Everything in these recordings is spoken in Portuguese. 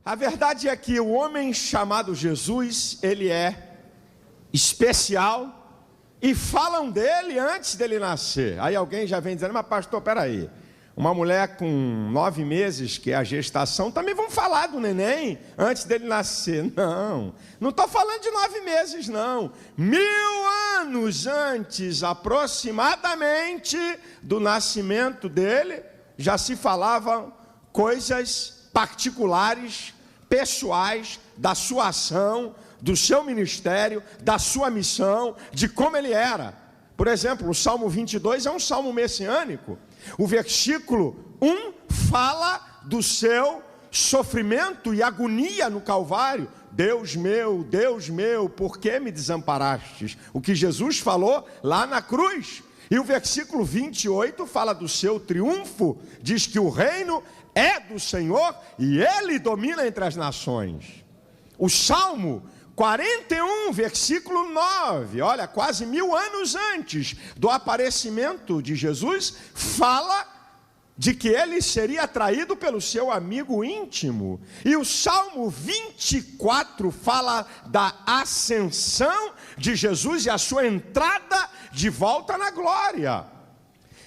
A verdade é que o homem chamado Jesus, ele é especial e falam dele antes dele nascer. Aí alguém já vem dizendo, mas pastor, peraí, uma mulher com 9 meses, que é a gestação, também vão falar do neném antes dele nascer. Não estou falando de 9 meses não, 1000 anos antes aproximadamente do nascimento dele, já se falavam coisas particulares, pessoais, da sua ação, do seu ministério, da sua missão, de como ele era. Por exemplo, o Salmo 22 é um salmo messiânico. O versículo 1 fala do seu sofrimento e agonia no Calvário. Deus meu, por que me desamparastes? O que Jesus falou lá na cruz. E o versículo 28 fala do seu triunfo, diz que o reino é do Senhor e Ele domina entre as nações. O Salmo 41, versículo 9, olha, quase 1000 anos antes do aparecimento de Jesus, fala de que ele seria traído pelo seu amigo íntimo. E o Salmo 24 fala da ascensão de Jesus e a sua entrada de volta na glória.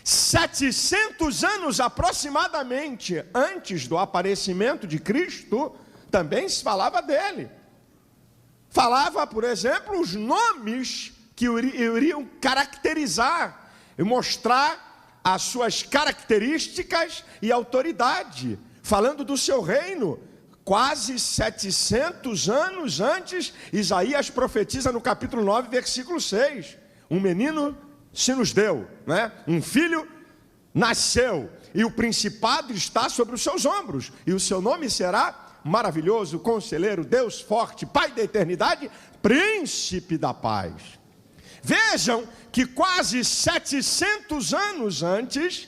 700 anos aproximadamente antes do aparecimento de Cristo, também se falava dele. Falava, por exemplo, os nomes que iriam caracterizar e mostrar as suas características e autoridade, falando do seu reino. Quase 700 anos antes, Isaías profetiza no capítulo 9, versículo 6. Um menino se nos deu, né? Um filho nasceu, e o principado está sobre os seus ombros, e o seu nome será Maravilhoso, Conselheiro, Deus Forte, Pai da Eternidade, Príncipe da Paz. Vejam que quase 700 anos antes,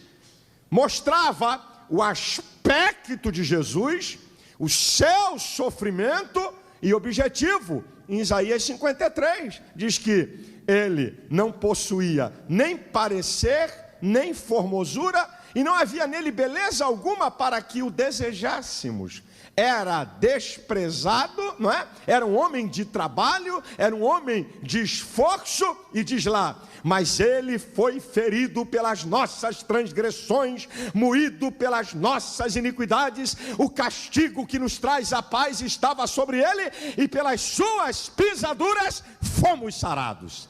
mostrava o aspecto de Jesus, o seu sofrimento e objetivo. Em Isaías 53, diz que ele não possuía nem parecer, nem formosura, e não havia nele beleza alguma para que o desejássemos. Era desprezado, não é? Era um homem de trabalho, era um homem de esforço, e diz lá, mas ele foi ferido pelas nossas transgressões, moído pelas nossas iniquidades, o castigo que nos traz a paz estava sobre ele, e pelas suas pisaduras fomos sarados.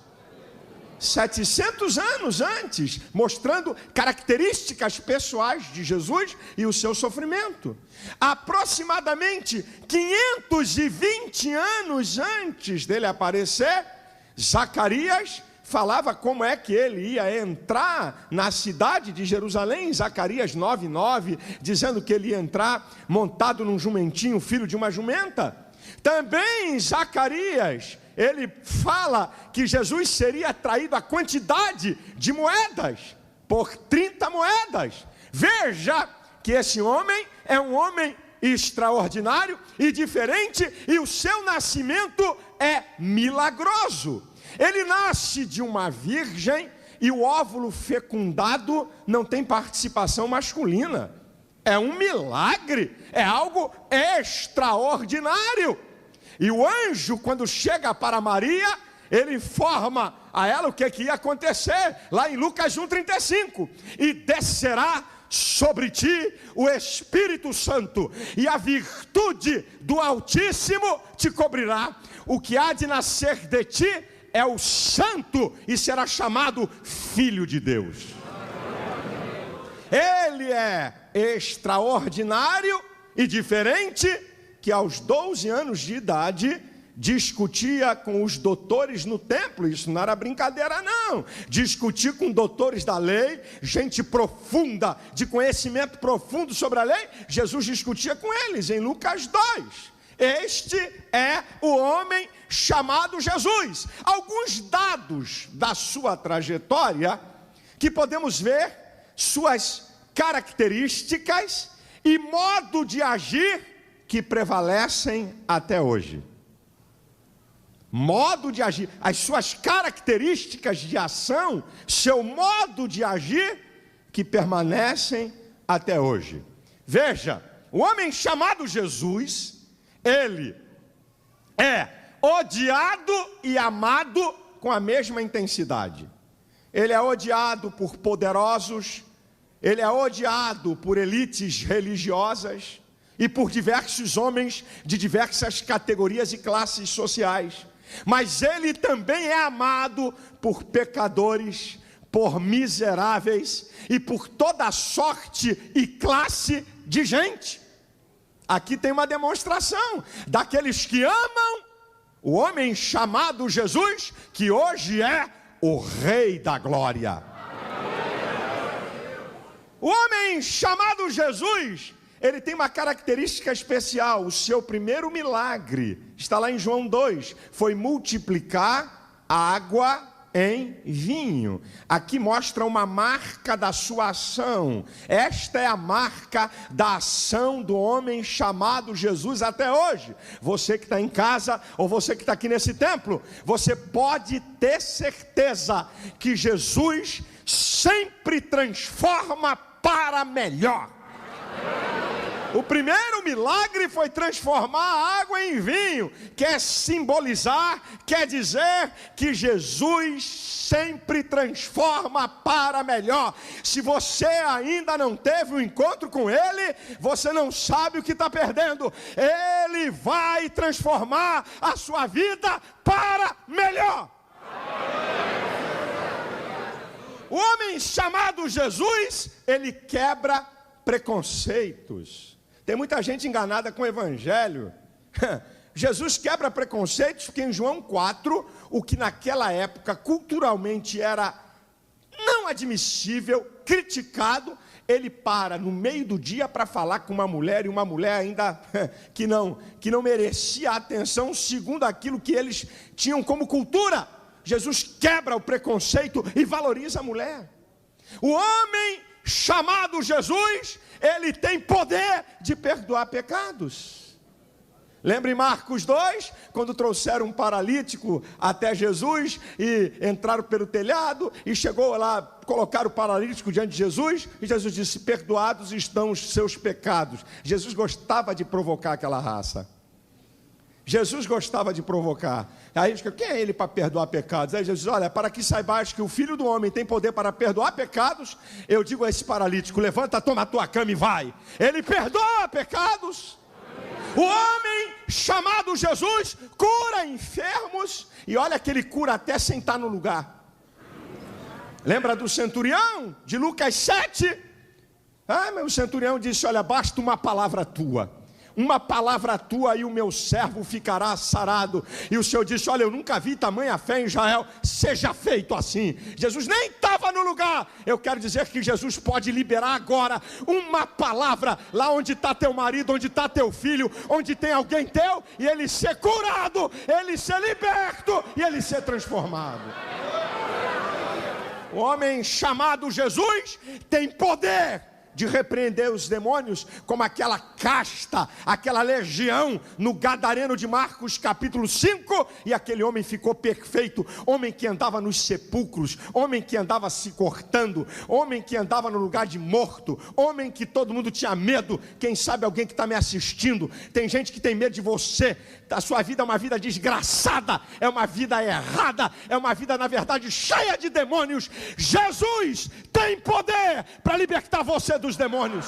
700 anos antes, mostrando características pessoais de Jesus e o seu sofrimento. Aproximadamente 520 anos antes dele aparecer, Zacarias falava como é que ele ia entrar na cidade de Jerusalém, Zacarias 9:9, dizendo que ele ia entrar montado num jumentinho, filho de uma jumenta. Também Zacarias, ele fala que Jesus seria traído a quantidade de moedas, por 30 moedas. Veja que esse homem é um homem extraordinário e diferente, e o seu nascimento é milagroso. Ele nasce de uma virgem, e o óvulo fecundado não tem participação masculina. É um milagre, é algo extraordinário. E o anjo, quando chega para Maria, ele informa a ela o que ia acontecer, lá em Lucas 1:35. E descerá sobre ti o Espírito Santo, e a virtude do Altíssimo te cobrirá. O que há de nascer de ti é o Santo, e será chamado Filho de Deus. Ele é extraordinário e diferente, que aos 12 anos de idade discutia com os doutores no templo. Isso não era brincadeira não, discutir com doutores da lei, gente profunda, de conhecimento profundo sobre a lei. Jesus discutia com eles em Lucas 2. Este é o homem chamado Jesus. Alguns dados da sua trajetória, que podemos ver suas características e modo de agir que prevalecem até hoje. Modo de agir, as suas características de ação, seu modo de agir, que permanecem até hoje. Veja, o homem chamado Jesus, ele é odiado e amado com a mesma intensidade. Ele é odiado por poderosos, ele é odiado por elites religiosas e por diversos homens de diversas categorias e classes sociais. Mas ele também é amado por pecadores, por miseráveis e por toda sorte e classe de gente. Aqui tem uma demonstração daqueles que amam o homem chamado Jesus, que hoje é o Rei da Glória. O homem chamado Jesus, ele tem uma característica especial. O seu primeiro milagre, está lá em João 2, foi multiplicar a água em vinho. Aqui mostra uma marca da sua ação. Esta é a marca da ação do homem chamado Jesus até hoje. Você que está em casa, ou você que está aqui nesse templo, você pode ter certeza que Jesus sempre transforma para melhor. O primeiro milagre foi transformar a água em vinho. Quer simbolizar, quer dizer que Jesus sempre transforma para melhor. Se você ainda não teve um encontro com Ele, você não sabe o que está perdendo. Ele vai transformar a sua vida para melhor. O homem chamado Jesus, ele quebra preconceitos. Tem muita gente enganada com o evangelho. Jesus quebra preconceitos, porque em João 4, o que naquela época culturalmente era não admissível, criticado, ele para no meio do dia para falar com uma mulher, e uma mulher ainda que não merecia atenção segundo aquilo que eles tinham como cultura. Jesus quebra o preconceito e valoriza a mulher. O homem chamado Jesus, ele tem poder de perdoar pecados. Lembra em Marcos 2, quando trouxeram um paralítico até Jesus e entraram pelo telhado e chegou lá, colocaram o paralítico diante de Jesus e Jesus disse: perdoados estão os seus pecados. Jesus gostava de provocar aquela raça. Jesus gostava de provocar. Aí eles, quem é ele para perdoar pecados? Aí Jesus, olha, para que saibais que o Filho do Homem tem poder para perdoar pecados, eu digo a esse paralítico: levanta, toma a tua cama e vai. Ele perdoa pecados. O homem chamado Jesus cura enfermos, e olha que ele cura até sentar no lugar. Lembra do centurião de Lucas 7? Mas o centurião disse: olha, basta uma palavra tua. Uma palavra tua e o meu servo ficará sarado. E o Senhor disse: olha, eu nunca vi tamanha fé em Israel, seja feito assim. Jesus nem estava no lugar. Eu quero dizer que Jesus pode liberar agora uma palavra, lá onde está teu marido, onde está teu filho, onde tem alguém teu, e ele ser curado, ele ser liberto, e ele ser transformado. O homem chamado Jesus tem poder de repreender os demônios, como aquela casta, aquela legião no Gadareno de Marcos capítulo 5, e aquele homem ficou perfeito, homem que andava nos sepulcros, homem que andava se cortando, homem que andava no lugar de morto, homem que todo mundo tinha medo. Quem sabe alguém que está me assistindo, tem gente que tem medo de você, a sua vida é uma vida desgraçada, é uma vida errada, é uma vida na verdade cheia de demônios. Jesus tem poder para libertar você dos demônios.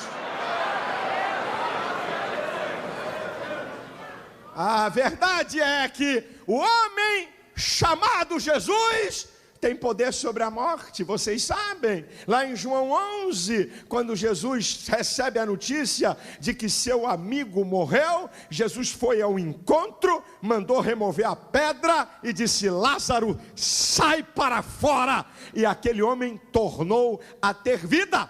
A verdade é que o homem chamado Jesus tem poder sobre a morte. Vocês sabem, lá em João 11, quando Jesus recebe a notícia de que seu amigo morreu, Jesus foi ao encontro, mandou remover a pedra e disse: Lázaro, sai para fora. E aquele homem tornou a ter vida.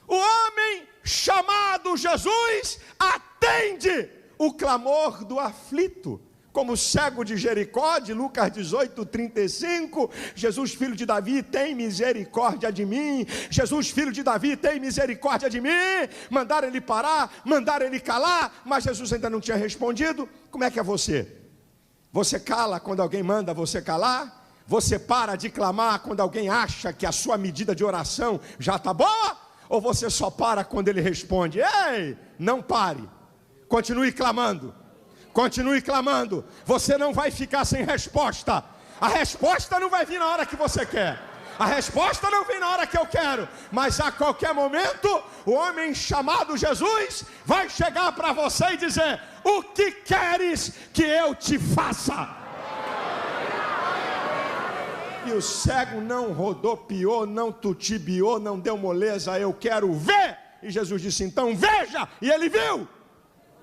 O homem chamado Jesus atende o clamor do aflito. Como o cego de Jericó, de Lucas 18, 35, Jesus, filho de Davi, tem misericórdia de mim. Jesus, filho de Davi, tem misericórdia de mim. Mandaram ele parar, mandaram ele calar, mas Jesus ainda não tinha respondido. Como é que é você? Você cala quando alguém manda você calar? Você para de clamar quando alguém acha que a sua medida de oração já está boa? Ou você só para quando ele responde? Ei, não pare, continue clamando. Continue clamando. Você não vai ficar sem resposta. A resposta não vai vir na hora que você quer. A resposta não vem na hora que eu quero. Mas a qualquer momento, o homem chamado Jesus vai chegar para você e dizer: o que queres que eu te faça? E o cego não rodopiou, não tutibiou, não deu moleza. Eu quero ver. E Jesus disse: então veja. E ele viu.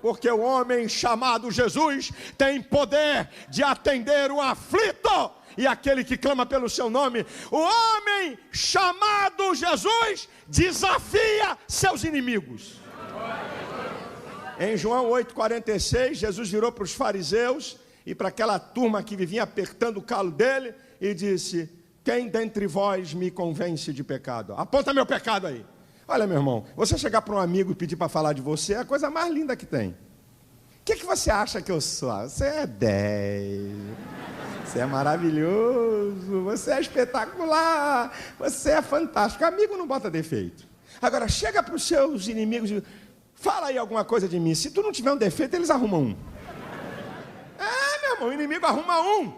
Porque o homem chamado Jesus tem poder de atender o aflito e aquele que clama pelo seu nome. O homem chamado Jesus desafia seus inimigos. Em João 8,46, Jesus virou para os fariseus e para aquela turma que vivia apertando o calo dele e disse: quem dentre vós me convence de pecado? Aponta meu pecado aí. Olha, meu irmão, você chegar para um amigo e pedir para falar de você é a coisa mais linda que tem. O que você acha que eu sou? Você é 10. Você é maravilhoso. Você é espetacular. Você é fantástico. Amigo não bota defeito. Agora, chega para os seus inimigos e fala aí alguma coisa de mim. Se tu não tiver um defeito, eles arrumam um. Meu irmão, o inimigo arruma um.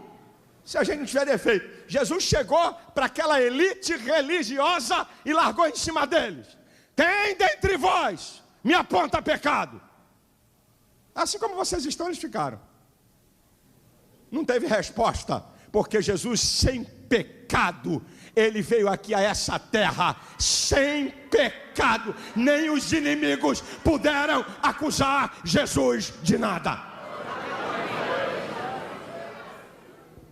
Se a gente não tiver defeito. Jesus chegou para aquela elite religiosa e largou em cima deles. Quem dentre vós me aponta pecado? Assim como vocês estão, eles ficaram. Não teve resposta, porque Jesus, sem pecado, ele veio aqui a essa terra sem pecado. Nem os inimigos puderam acusar Jesus de nada.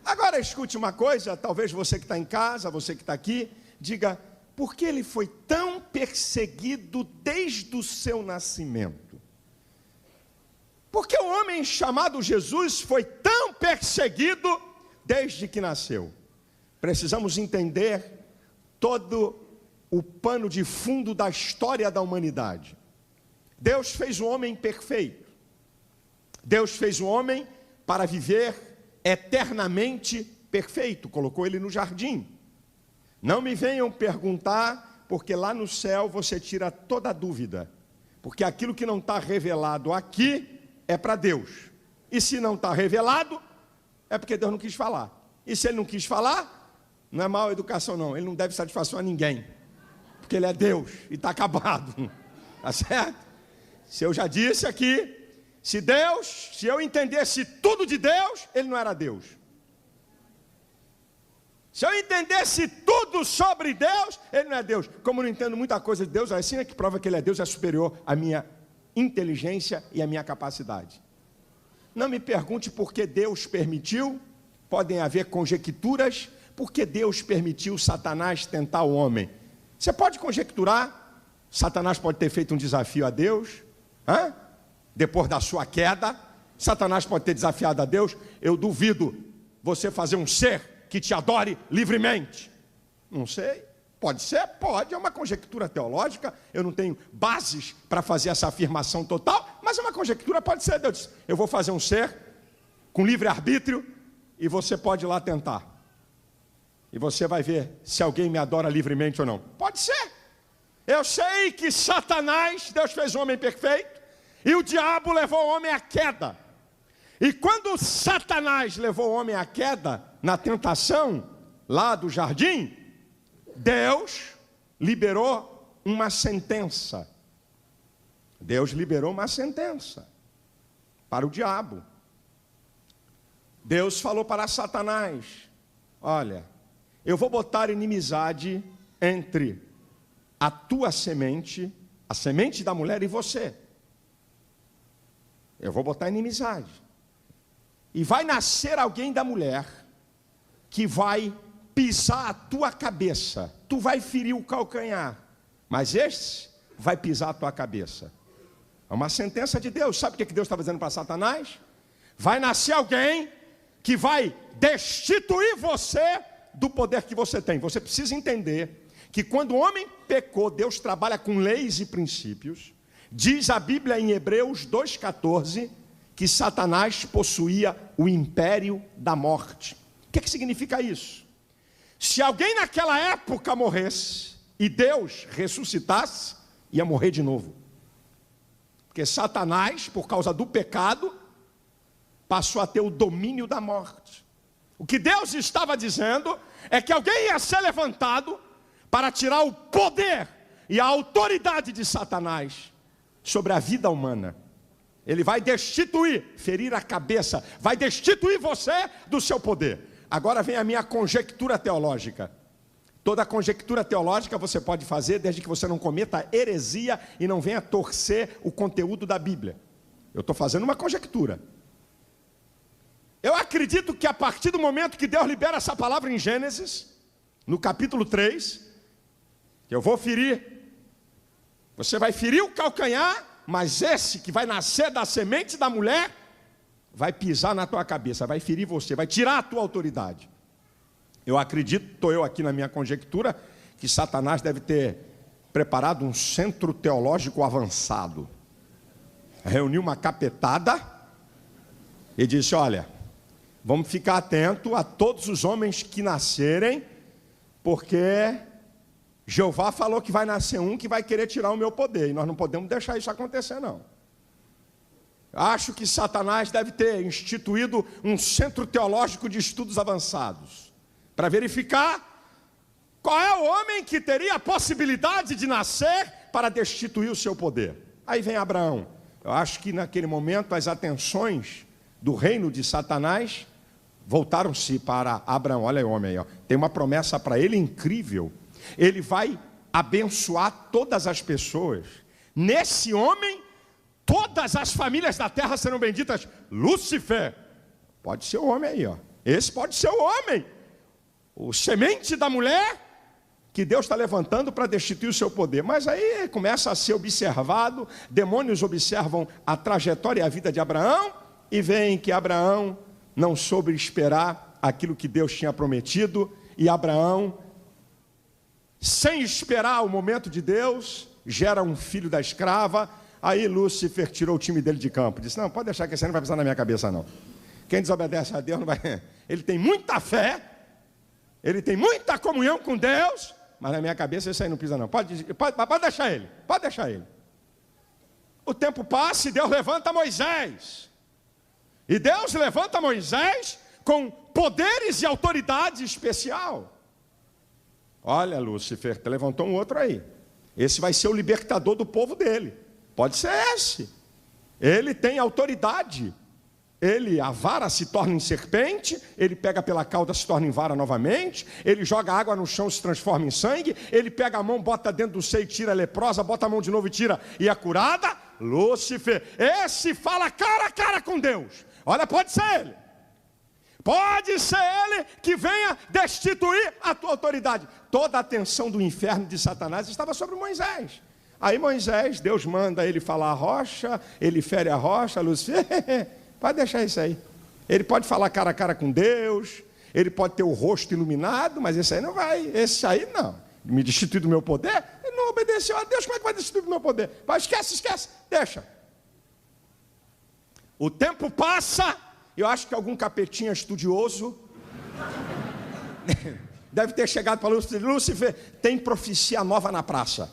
Agora escute uma coisa, talvez você que está em casa, você que está aqui, diga: por que ele foi tão perseguido desde o seu nascimento? Porque o homem chamado Jesus foi tão perseguido desde que nasceu. Precisamos entender todo o pano de fundo da história da humanidade. Deus fez o homem perfeito. Deus fez o homem para viver eternamente perfeito. Colocou ele no jardim. Não me venham perguntar, porque lá no céu você tira toda a dúvida. Porque aquilo que não está revelado aqui é para Deus. E se não está revelado, é porque Deus não quis falar. E se ele não quis falar, não é mal educação não. Ele não deve satisfação a ninguém. Porque ele é Deus e está acabado. Tá certo? Se eu já disse aqui, se eu entendesse tudo de Deus, ele não era Deus. Se eu entendesse tudo sobre Deus, ele não é Deus. Como eu não entendo muita coisa de Deus, assim é que prova que ele é Deus, é superior à minha inteligência e à minha capacidade. Não me pergunte por que Deus permitiu. Podem haver conjecturas. Por que Deus permitiu Satanás tentar o homem? Você pode conjecturar. Satanás pode ter feito um desafio a Deus. Depois da sua queda, Satanás pode ter desafiado a Deus. Eu duvido você fazer um ser que te adore livremente. Não sei. Pode ser? Pode, é uma conjectura teológica, eu não tenho bases para fazer essa afirmação total, mas é uma conjectura, pode ser. Deus disse: eu vou fazer um ser com livre-arbítrio e você pode ir lá tentar. E você vai ver se alguém me adora livremente ou não. Pode ser. Eu sei que Satanás, Deus fez o homem perfeito, e o diabo levou o homem à queda. E quando Satanás levou o homem à queda, na tentação, lá do jardim, Deus liberou uma sentença. Deus liberou uma sentença para o diabo. Deus falou para Satanás: olha, eu vou botar inimizade entre a tua semente, a semente da mulher e você. Eu vou botar inimizade. E vai nascer alguém da mulher que vai pisar a tua cabeça. Tu vai ferir o calcanhar, mas este vai pisar a tua cabeça. É uma sentença de Deus. Sabe o que Deus estava dizendo para Satanás? Vai nascer alguém que vai destituir você do poder que você tem. Você precisa entender que quando o homem pecou, Deus trabalha com leis e princípios. Diz a Bíblia em Hebreus 2,14 que Satanás possuía o império da morte. O que significa isso? Se alguém naquela época morresse e Deus ressuscitasse, ia morrer de novo. Porque Satanás, por causa do pecado, passou a ter o domínio da morte. O que Deus estava dizendo é que alguém ia ser levantado para tirar o poder e a autoridade de Satanás sobre a vida humana. Ele vai destituir, ferir a cabeça, vai destituir você do seu poder. Agora vem a minha conjectura teológica. Toda conjectura teológica você pode fazer desde que você não cometa heresia e não venha torcer o conteúdo da Bíblia. Eu estou fazendo uma conjectura. Eu acredito que a partir do momento que Deus libera essa palavra em Gênesis, no capítulo 3, que eu vou ferir, você vai ferir o calcanhar, mas esse que vai nascer da semente da mulher, vai pisar na tua cabeça, vai ferir você, vai tirar a tua autoridade. Eu acredito, estou eu aqui na minha conjectura, que Satanás deve ter preparado um centro teológico avançado. Reuniu uma capetada e disse, olha, vamos ficar atento a todos os homens que nascerem, porque Jeová falou que vai nascer um que vai querer tirar o meu poder, e nós não podemos deixar isso acontecer, não. Acho que Satanás deve ter instituído um centro teológico de estudos avançados, para verificar qual é o homem que teria a possibilidade de nascer para destituir o seu poder. Aí vem Abraão. Eu acho que naquele momento as atenções do reino de Satanás voltaram-se para Abraão. Olha o homem aí, ó. Tem uma promessa para ele incrível. Ele vai abençoar todas as pessoas. Nesse homem, todas as famílias da terra serão benditas. Lúcifer, pode ser o homem aí, ó. Esse pode ser o homem. O semente da mulher que Deus está levantando para destituir o seu poder. Mas aí começa a ser observado, demônios observam a trajetória e a vida de Abraão, e veem que Abraão não soube esperar aquilo que Deus tinha prometido, e Abraão, sem esperar o momento de Deus, gera um filho da escrava. Aí Lúcifer tirou o time dele de campo, disse, não, pode deixar que esse aí não vai pisar na minha cabeça não. Quem desobedece a Deus não vai... Ele tem muita fé, ele tem muita comunhão com Deus, mas na minha cabeça esse aí não pisa não. Pode deixar ele, pode deixar ele. O tempo passa e Deus levanta Moisés. E Deus levanta Moisés com poderes e autoridade especial. Olha, Lúcifer, te levantou um outro aí. Esse vai ser o libertador do povo dele. Pode ser esse. Ele tem autoridade. A vara se torna em serpente, ele pega pela cauda, se torna em vara novamente, ele joga água no chão, se transforma em sangue, ele pega a mão, bota dentro do seio, tira a leprosa, bota a mão de novo e tira, e é curada. Lúcifer, esse fala cara a cara com Deus. Olha, pode ser ele. Pode ser ele que venha destituir a tua autoridade. Toda a atenção do inferno de Satanás estava sobre Moisés. Aí Moisés, Deus manda ele falar a rocha, ele fere a rocha, Lúcifer... Pode deixar isso aí. Ele pode falar cara a cara com Deus, ele pode ter o rosto iluminado, mas esse aí não vai. Esse aí não. Me destituir do meu poder? Ele não obedeceu a Deus, como é que vai destituir do meu poder? Vai, esquece, deixa. O tempo passa, eu acho que algum capetinha estudioso deve ter chegado para Lúcifer, tem profecia nova na praça.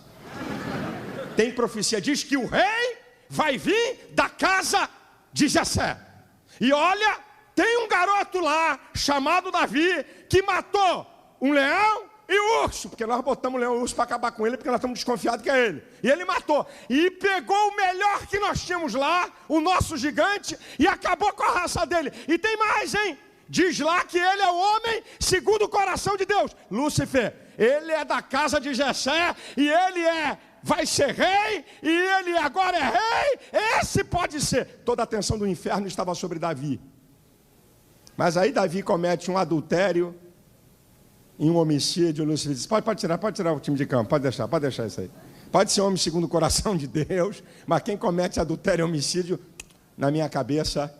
Tem profecia, diz que o rei vai vir da casa de Jessé. E olha, tem um garoto lá, chamado Davi, que matou um leão e um urso, porque nós botamos o leão e o urso para acabar com ele, porque nós estamos desconfiados que é ele. E ele matou, e pegou o melhor que nós tínhamos lá, o nosso gigante, e acabou com a raça dele. E tem mais, hein? Diz lá que ele é o homem segundo o coração de Deus. Lúcifer, ele é da casa de Jessé, e ele vai ser rei, e ele agora é rei. Esse pode ser. Toda a atenção do inferno estava sobre Davi. Mas aí Davi comete um adultério e um homicídio. Lúcifer diz, pode tirar o time de campo, pode deixar isso aí. Pode ser homem segundo o coração de Deus, mas quem comete adultério e homicídio, na minha cabeça,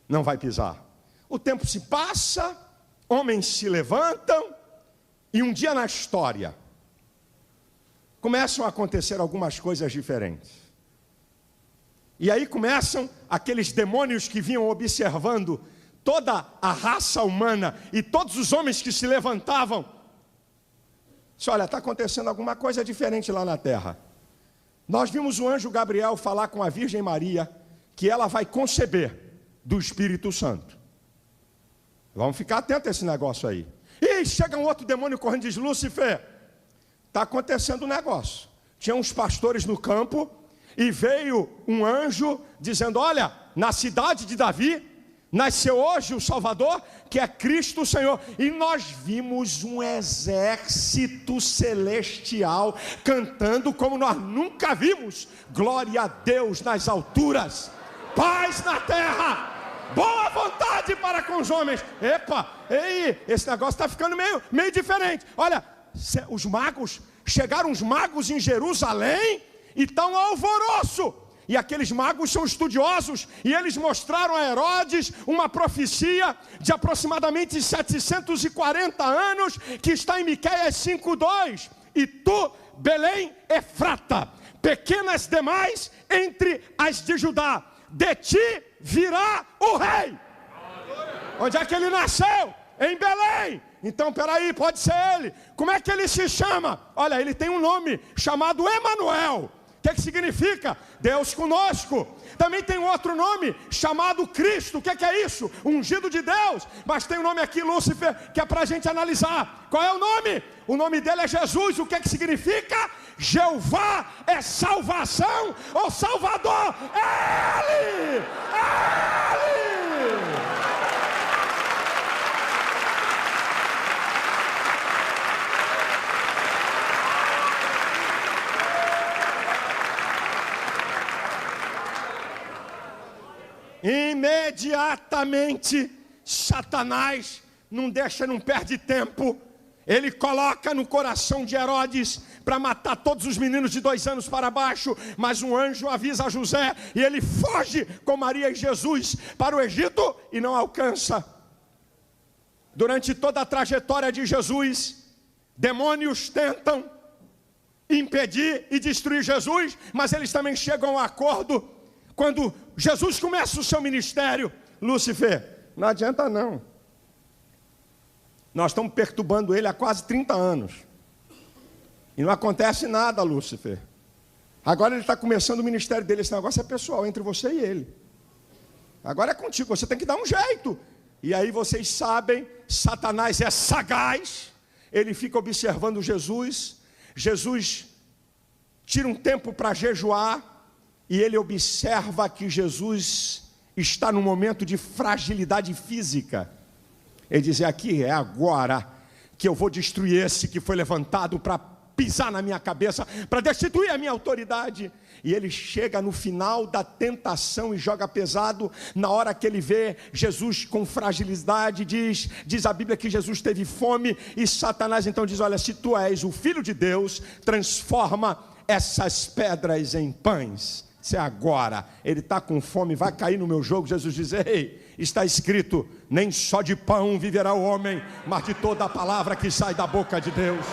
não vai pisar. O tempo se passa, homens se levantam, e um dia na história começam a acontecer algumas coisas diferentes. E aí começam aqueles demônios que vinham observando toda a raça humana e todos os homens que se levantavam. Diz, olha, está acontecendo alguma coisa diferente lá na terra. Nós vimos o anjo Gabriel falar com a Virgem Maria que ela vai conceber do Espírito Santo. Vamos ficar atentos a esse negócio aí. E chega um outro demônio correndo e diz: Lúcifer, está acontecendo um negócio. Tinha uns pastores no campo e veio um anjo dizendo: olha, na cidade de Davi nasceu hoje o Salvador, que é Cristo o Senhor. E nós vimos um exército celestial cantando como nós nunca vimos: glória a Deus nas alturas, paz na terra, boa vontade para com os homens. Epa, ei, esse negócio está ficando meio diferente. Olha, chegaram os magos em Jerusalém e estão alvoroço. E aqueles magos são estudiosos, e eles mostraram a Herodes uma profecia de aproximadamente 740 anos, que está em Miqueias 5:2. E tu, Belém Efrata, pequenas demais entre as de Judá, de ti virá o rei. Onde é que ele nasceu? Em Belém. Então, peraí, pode ser ele. Como é que ele se chama? Olha, ele tem um nome chamado Emanuel. O que significa? Deus conosco. Também tem outro nome chamado Cristo. O que é isso? Ungido de Deus. Mas tem um nome aqui, Lúcifer, que é para a gente analisar. Qual é o nome? O nome dele é Jesus. O que significa? Jeová é salvação ou Salvador. Ele! Ele! Imediatamente, Satanás não perde tempo. Ele coloca no coração de Herodes para matar todos os meninos de 2 anos para baixo. Mas um anjo avisa a José e ele foge com Maria e Jesus para o Egito e não alcança. Durante toda a trajetória de Jesus, demônios tentam impedir e destruir Jesus, mas eles também chegam a um acordo. Quando Jesus começa o seu ministério: Lúcifer, não adianta não. Nós estamos perturbando ele há quase 30 anos. E não acontece nada, Lúcifer. Agora ele está começando o ministério dele. Esse negócio é pessoal, entre você e ele. Agora é contigo, você tem que dar um jeito. E aí vocês sabem, Satanás é sagaz. Ele fica observando Jesus. Jesus tira um tempo para jejuar. E ele observa que Jesus está num momento de fragilidade física. Ele diz: aqui é agora que eu vou destruir esse que foi levantado para pisar na minha cabeça, para destituir a minha autoridade. E ele chega no final da tentação e joga pesado. Na hora que ele vê Jesus com fragilidade, diz a Bíblia que Jesus teve fome. E Satanás então diz: olha, se tu és o Filho de Deus, transforma essas pedras em pães. Se agora ele está com fome, vai cair no meu jogo. Jesus diz: ei, está escrito, nem só de pão viverá o homem, mas de toda a palavra que sai da boca de Deus.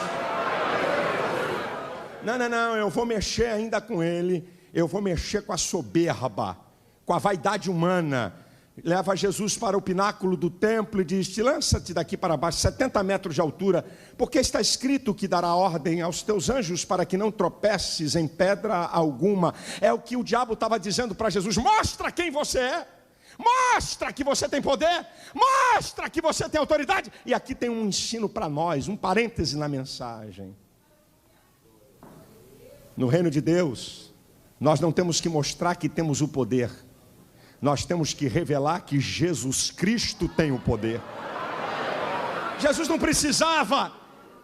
Não, eu vou mexer ainda com ele. Eu vou mexer com a soberba, com a vaidade humana. Leva Jesus para o pináculo do templo e diz: lança-te daqui para baixo, 70 metros de altura, porque está escrito que dará ordem aos teus anjos para que não tropeces em pedra alguma. É o que o diabo estava dizendo para Jesus: mostra quem você é, mostra que você tem poder, mostra que você tem autoridade. E aqui tem um ensino para nós, um parêntese na mensagem. No reino de Deus, nós não temos que mostrar que temos o poder. Nós temos que revelar que Jesus Cristo tem o poder. Jesus não precisava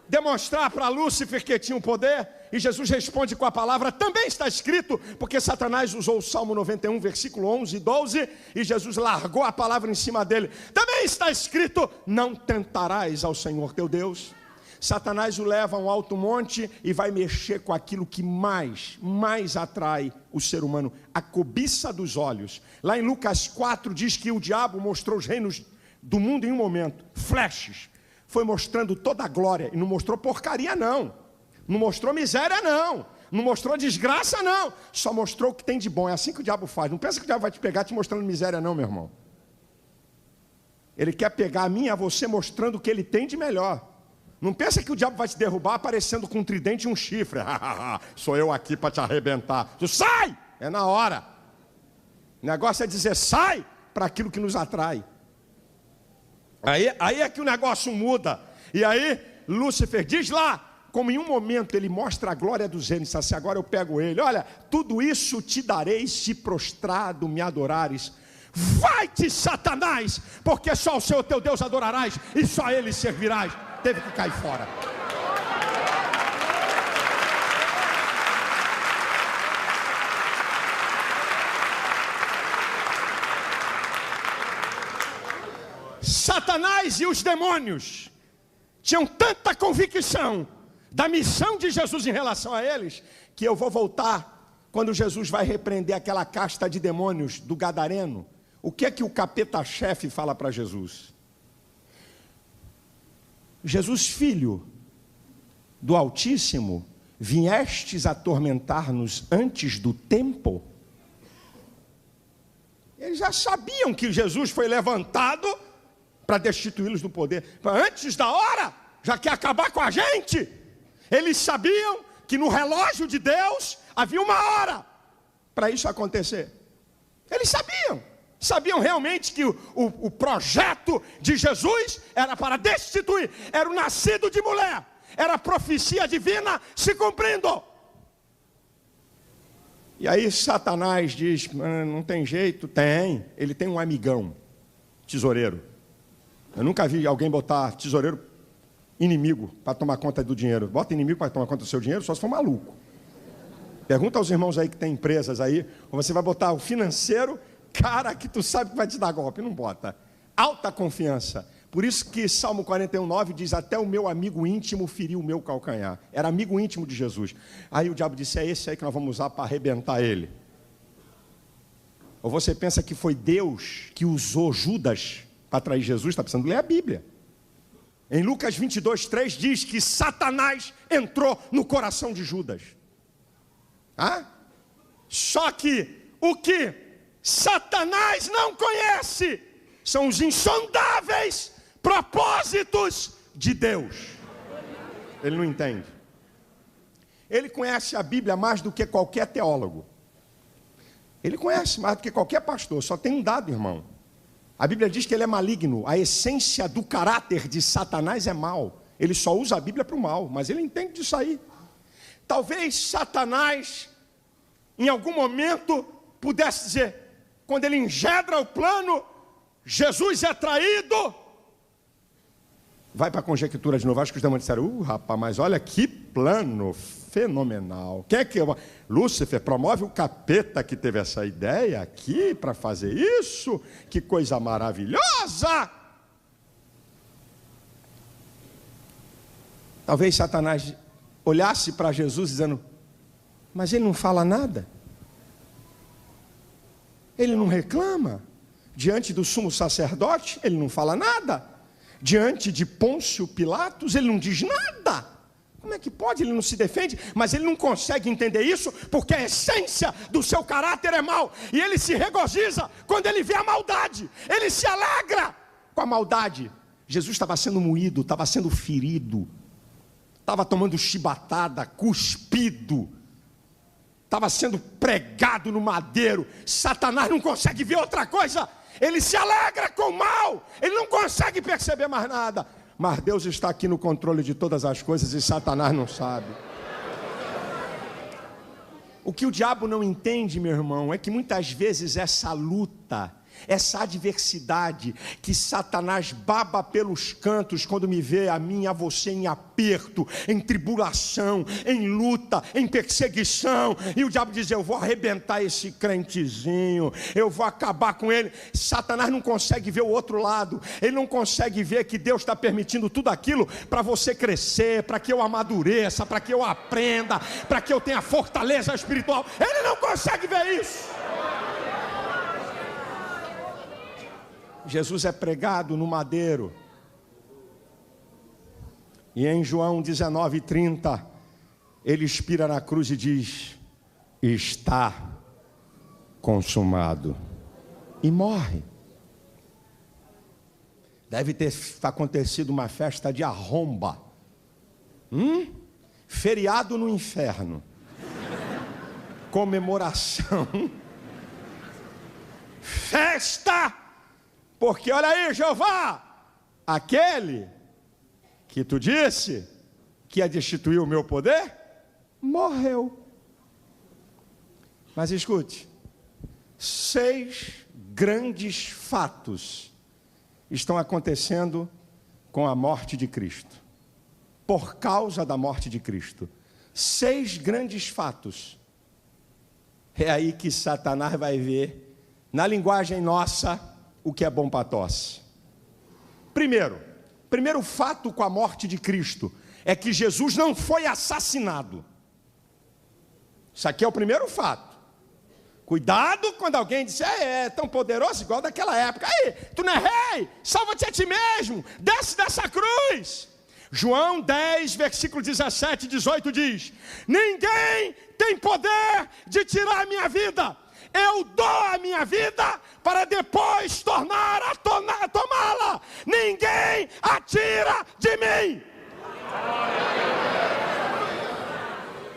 demonstrar para Lúcifer que tinha o poder. E Jesus responde com a palavra: também está escrito, porque Satanás usou o Salmo 91, versículo 11 e 12, e Jesus largou a palavra em cima dele. Também está escrito: não tentarás ao Senhor teu Deus. Satanás o leva a um alto monte e vai mexer com aquilo que mais atrai o ser humano, a cobiça dos olhos. Lá em Lucas 4 diz que o diabo mostrou os reinos do mundo em um momento, flashes. Foi mostrando toda a glória, e não mostrou porcaria não mostrou miséria não mostrou desgraça não, só mostrou o que tem de bom. É assim que o diabo faz. Não pensa que o diabo vai te pegar te mostrando miséria não, meu irmão. Ele quer pegar a mim e a você mostrando o que ele tem de melhor. Não pensa que o diabo vai te derrubar aparecendo com um tridente e um chifre. Sou eu aqui para te arrebentar. Tu sai! É na hora. O negócio é dizer: sai, para aquilo que nos atrai. Aí é que o negócio muda. E aí Lúcifer diz lá, como em um momento ele mostra a glória dos reinos, assim, agora eu pego ele, olha, tudo isso te darei se prostrado me adorares. Vai-te, Satanás, porque só o Senhor teu Deus adorarás e só ele servirás. Teve que cair fora. Satanás e os demônios tinham tanta convicção da missão de Jesus em relação a eles, que eu vou voltar quando Jesus vai repreender aquela casta de demônios do Gadareno. O que é que o capeta-chefe fala para Jesus? Jesus, filho do Altíssimo, viestes atormentar-nos antes do tempo? Eles já sabiam que Jesus foi levantado para destituí-los do poder. Antes da hora, já quer acabar com a gente. Eles sabiam que no relógio de Deus havia uma hora para isso acontecer. Eles sabiam realmente que o projeto de Jesus era para destituir, era o nascido de mulher, era a profecia divina se cumprindo. E aí Satanás diz, não tem jeito, tem, ele tem um amigão, tesoureiro. Eu nunca vi alguém botar tesoureiro inimigo para tomar conta do dinheiro. Bota inimigo para tomar conta do seu dinheiro, só se for maluco. Pergunta aos irmãos aí que tem empresas aí, ou você vai botar o financeiro, cara que tu sabe que vai te dar golpe. Não bota. Alta confiança. Por isso que Salmo 41:9 diz, até o meu amigo íntimo feriu o meu calcanhar. Era amigo íntimo de Jesus. Aí o diabo disse, é esse aí que nós vamos usar para arrebentar ele. Ou você pensa que foi Deus que usou Judas para trair Jesus? Está precisando ler a Bíblia. Em Lucas 22:3 diz que Satanás entrou no coração de Judas. Só que o que Satanás não conhece são os insondáveis propósitos de Deus. Ele não entende. Ele conhece a Bíblia mais do que qualquer teólogo. Ele conhece mais do que qualquer pastor. Só tem um dado, irmão. A Bíblia diz que ele é maligno. A essência do caráter de Satanás é mal. Ele só usa a Bíblia para o mal, mas ele entende disso aí. Talvez Satanás, em algum momento, pudesse dizer, quando ele engendra o plano, Jesus é traído. Vai para a conjectura de novo. Acho que os demônios disseram, rapaz, mas olha que plano fenomenal. Quem é que... Lúcifer promove o capeta que teve essa ideia aqui para fazer isso. Que coisa maravilhosa. Talvez Satanás olhasse para Jesus dizendo, mas ele não fala nada. Ele não reclama. Diante do sumo sacerdote, ele não fala nada. Diante de Pôncio Pilatos, ele não diz nada. Como é que pode? Ele não se defende, mas ele não consegue entender isso, porque a essência do seu caráter é mal. E ele se regozija quando ele vê a maldade. Ele se alegra com a maldade. Jesus estava sendo moído, estava sendo ferido, estava tomando chibatada, cuspido, estava sendo pregado no madeiro. Satanás não consegue ver outra coisa. Ele se alegra com o mal. Ele não consegue perceber mais nada. Mas Deus está aqui no controle de todas as coisas e Satanás não sabe. O que o diabo não entende, meu irmão, é que muitas vezes essa luta, essa adversidade que Satanás baba pelos cantos quando me vê a mim e a você em aperto, em tribulação, em luta, em perseguição, e o diabo diz, eu vou arrebentar esse crentezinho, eu vou acabar com ele. Satanás não consegue ver o outro lado. Ele não consegue ver que Deus está permitindo tudo aquilo para você crescer, para que eu amadureça, para que eu aprenda, para que eu tenha fortaleza espiritual. Ele não consegue ver isso. Jesus é pregado no madeiro. E em João 19:30, ele expira na cruz e diz, está consumado. E morre. Deve ter acontecido uma festa de arromba. Feriado no inferno. Comemoração. Festa Porque olha aí, Jeová, aquele que tu disse que ia destituir o meu poder, morreu. Mas escute, 6 grandes fatos estão acontecendo com a morte de Cristo, por causa da morte de Cristo. 6 grandes fatos. É aí que Satanás vai ver, na linguagem nossa, o que é bom para tosse. Primeiro fato com a morte de Cristo é que Jesus não foi assassinado. Isso aqui é o primeiro fato. Cuidado quando alguém disser, é tão poderoso igual daquela época. Aí, tu não é rei? Salva-te a ti mesmo, desce dessa cruz. João 10, versículo 17 e 18 diz: ninguém tem poder de tirar a minha vida. Eu dou a minha vida para depois tornar a tomá-la. Ninguém atira de mim.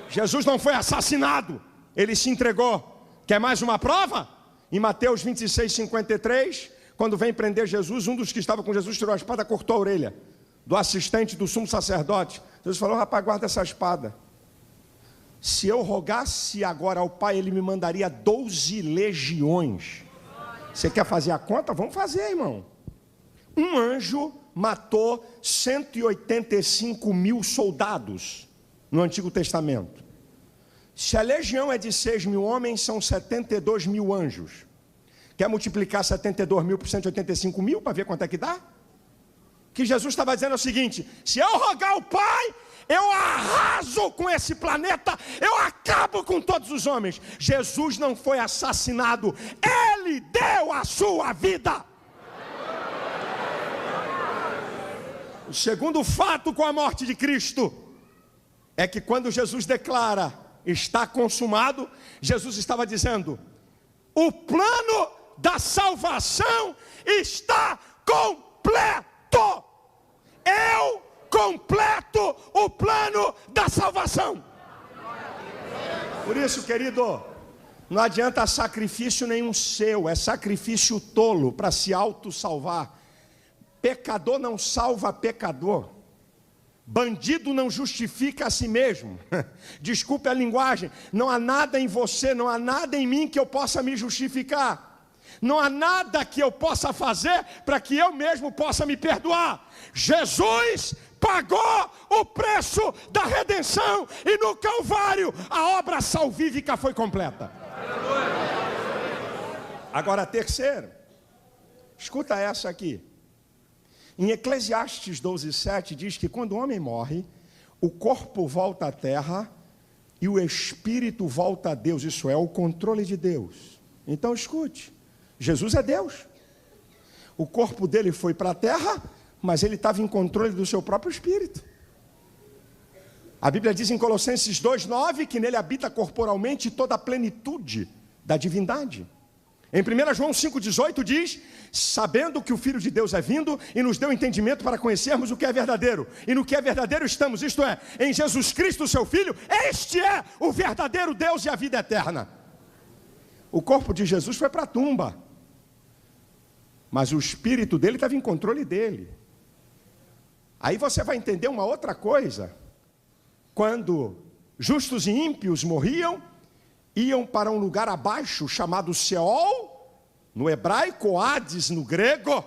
Jesus não foi assassinado, ele se entregou. Quer mais uma prova? Em Mateus 26, 53, quando vem prender Jesus, um dos que estava com Jesus tirou a espada e cortou a orelha do assistente do sumo sacerdote. Jesus falou: rapaz, guarda essa espada. Se eu rogasse agora ao Pai, Ele me mandaria 12 legiões. Você quer fazer a conta? Vamos fazer, irmão. Um anjo matou 185 mil soldados no Antigo Testamento. Se a legião é de 6 mil homens, são 72 mil anjos. Quer multiplicar 72 mil por 185 mil para ver quanto é que dá? O que Jesus estava dizendo é o seguinte: se eu rogar ao Pai, eu arraso com esse planeta, eu acabo com todos os homens. Jesus não foi assassinado, Ele deu a sua vida. O segundo fato com a morte de Cristo é que quando Jesus declara está consumado, Jesus estava dizendo: o plano da salvação está completo. Eu completo o plano da salvação. Por isso, querido, não adianta sacrifício nenhum seu, é sacrifício tolo para se auto-salvar. Pecador não salva pecador. Bandido não justifica a si mesmo. Desculpe a linguagem. Não há nada em você, não há nada em mim que eu possa me justificar. Não há nada que eu possa fazer para que eu mesmo possa me perdoar. Jesus pagou o preço da redenção e no Calvário a obra salvífica foi completa. Agora, terceiro, escuta essa aqui. Em Eclesiastes 12:7 diz que quando o homem morre, o corpo volta à terra e o espírito volta a Deus. Isso é o controle de Deus. Então escute, Jesus é Deus. O corpo dele foi para a terra, mas ele estava em controle do seu próprio espírito. A Bíblia diz em Colossenses 2:9 que nele habita corporalmente toda a plenitude da divindade. Em 1 João 5,18 diz: sabendo que o Filho de Deus é vindo e nos deu entendimento para conhecermos o que é verdadeiro. E no que é verdadeiro estamos, isto é, em Jesus Cristo, seu Filho. Este é o verdadeiro Deus e a vida eterna. O corpo de Jesus foi para a tumba, mas o espírito dele estava em controle dele. Aí você vai entender uma outra coisa. Quando justos e ímpios morriam, iam para um lugar abaixo chamado Seol, no hebraico, Hades no grego,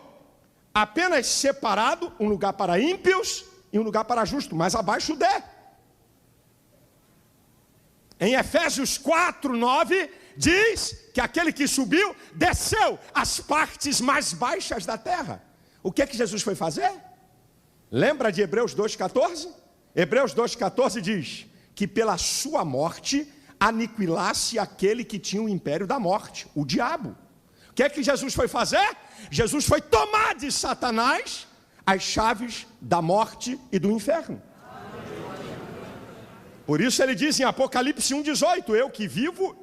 apenas separado, um lugar para ímpios e um lugar para justos, mas abaixo de. Em Efésios 4:9 diz que aquele que subiu desceu às partes mais baixas da terra. O que é que Jesus foi fazer? Lembra de Hebreus 2:14? Hebreus 2:14 diz que pela sua morte aniquilasse aquele que tinha o império da morte, o diabo. O que é que Jesus foi fazer? Jesus foi tomar de Satanás as chaves da morte e do inferno. Por isso ele diz em Apocalipse 1:18, eu que vivo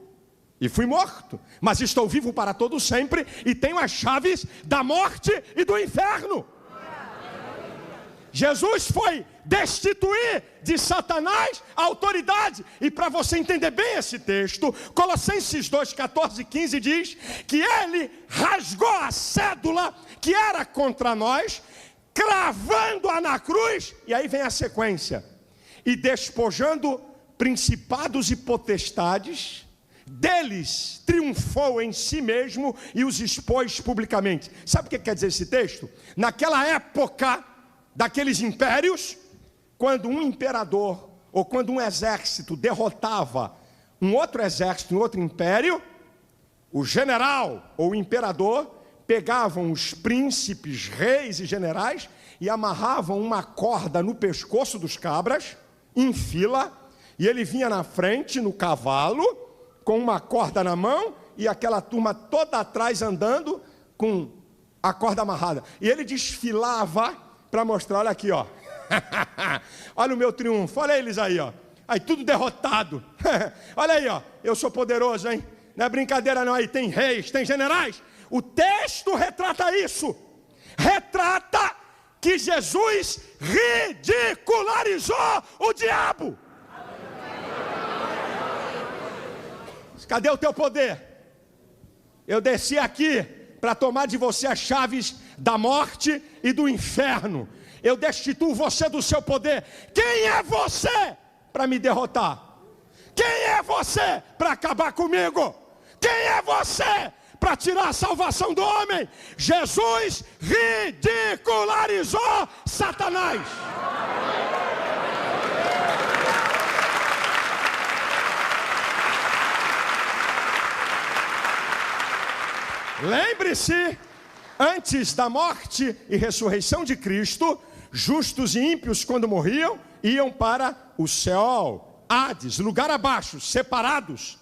e fui morto, mas estou vivo para todo sempre e tenho as chaves da morte e do inferno. Jesus foi destituir de Satanás a autoridade. E para você entender bem esse texto, Colossenses 2, 14 e 15 diz que ele rasgou a cédula que era contra nós, cravando-a na cruz. E aí vem a sequência: e despojando principados e potestades, deles triunfou em si mesmo e os expôs publicamente. Sabe o que quer dizer esse texto? Naquela época daqueles impérios, quando um imperador ou quando um exército derrotava um outro exército, um outro império, o general ou o imperador pegavam os príncipes, reis e generais e amarravam uma corda no pescoço dos cabras, em fila, e ele vinha na frente, no cavalo, com uma corda na mão, e aquela turma toda atrás andando com a corda amarrada. E ele desfilava para mostrar: olha aqui, ó. Olha o meu triunfo, olha eles aí, ó. Aí tudo derrotado. Olha aí, ó. Eu sou poderoso, hein? Não é brincadeira não, aí tem reis, tem generais. O texto retrata isso. Retrata que Jesus ridicularizou o diabo. Cadê o teu poder? Eu desci aqui para tomar de você as chaves da morte e do inferno. Eu destituo você do seu poder. Quem é você para me derrotar? Quem é você para acabar comigo? Quem é você para tirar a salvação do homem? Jesus ridicularizou Satanás. Lembre-se, antes da morte e ressurreição de Cristo, justos e ímpios, quando morriam, iam para o Seol, Hades, lugar abaixo, separados.